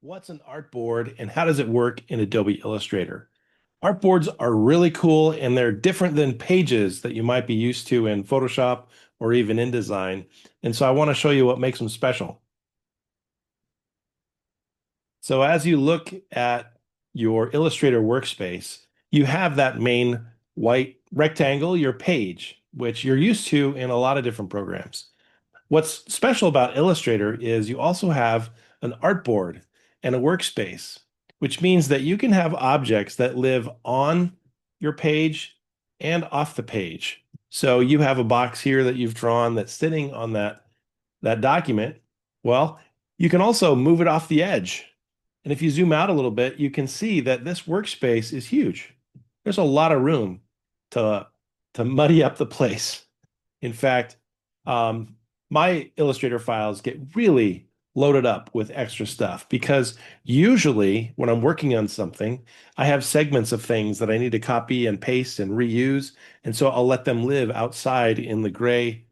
What's an artboard and how does it work in Adobe Illustrator? Artboards are really cool and they're different than pages that you might be used to in Photoshop or even InDesign. And so I want to show you what makes them special. So as you look at your Illustrator workspace, you have that main white rectangle, your page, which you're used to in a lot of different programs. What's special about Illustrator is you also have an artboard and a workspace, which means that you can have objects that live on your page and off the page. So you have a box here that you've drawn that's sitting on that document. Well, you can also move it off the edge. And if you zoom out a little bit, you can see that this workspace is huge. There's a lot of room to, to muddy up the place. In fact, my Illustrator files get really loaded up with extra stuff because usually when I'm working on something, I have segments of things that I need to copy and paste and reuse. And so I'll let them live outside in the gray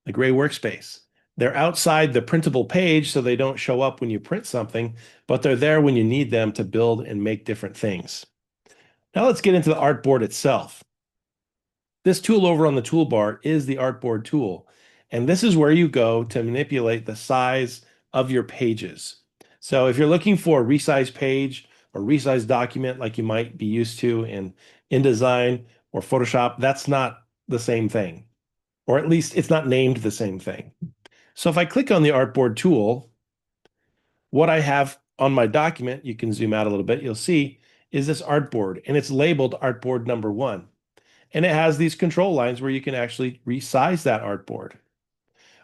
workspace. They're outside the printable page, so they don't show up when you print something, but they're there when you need them to build and make different things. Now let's get into the artboard itself. This tool over on the toolbar is the Artboard tool. And this is where you go to manipulate the size of your pages. So if you're looking for a resize page or resize document like you might be used to in InDesign or Photoshop, that's not the same thing. Or at least it's not named the same thing. So if I click on the Artboard tool, what I have on my document, you can zoom out a little bit, you'll see, is this artboard, and it's labeled Artboard number 1. And it has these control lines where you can actually resize that artboard.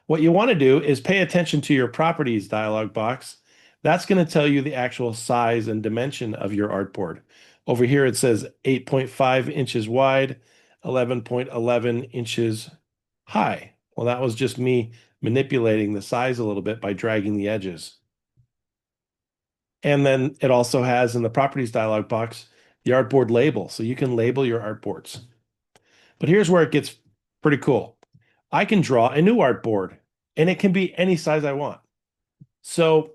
What you want to do is pay attention to your properties dialog box. That's going to tell you the actual size and dimension of your artboard. Over here it says 8.5 inches wide, 11.11 inches high. Well, that was just me manipulating the size a little bit by dragging the edges. And then it also has in the properties dialog box the artboard label, so you can label your artboards. But here's where it gets pretty cool. I can draw a new artboard, and it can be any size I want. So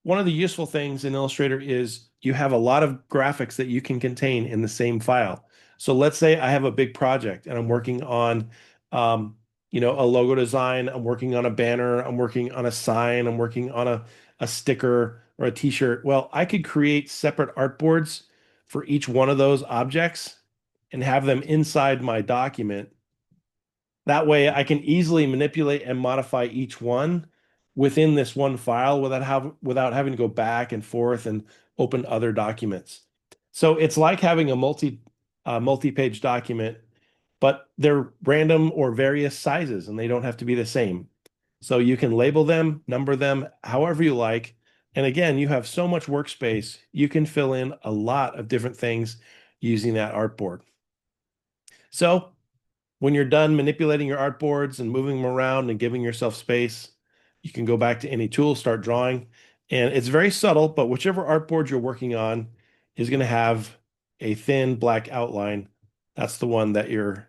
one of the useful things in Illustrator is you have a lot of graphics that you can contain in the same file. So let's say I have a big project and I'm working on, a logo design. I'm working on a banner. I'm working on a sign. I'm working on a sticker or a t-shirt. Well, I could create separate artboards for each one of those objects and have them inside my document. That way I can easily manipulate and modify each one within this one file without having to go back and forth and open other documents. So it's like having a multi-page document, but they're random or various sizes and they don't have to be the same. So you can label them, number them however you like. And again, you have so much workspace, you can fill in a lot of different things using that artboard. So when you're done manipulating your artboards and moving them around and giving yourself space, you can go back to any tool, start drawing. And it's very subtle, but whichever artboard you're working on is going to have a thin black outline. That's the one that you're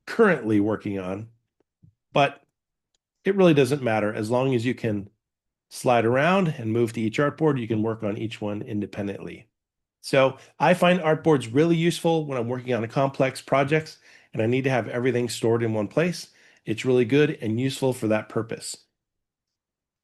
currently working on. But it really doesn't matter. As long as you can slide around and move to each artboard, you can work on each one independently. So I find artboards really useful when I'm working on complex projects and I need to have everything stored in one place. It's really good and useful for that purpose.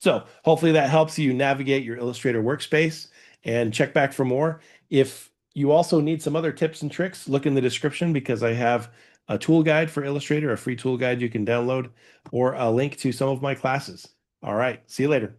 So hopefully that helps you navigate your Illustrator workspace and check back for more. If you also need some other tips and tricks, look in the description because I have a tool guide for Illustrator, a free tool guide you can download, or a link to some of my classes. All right, see you later.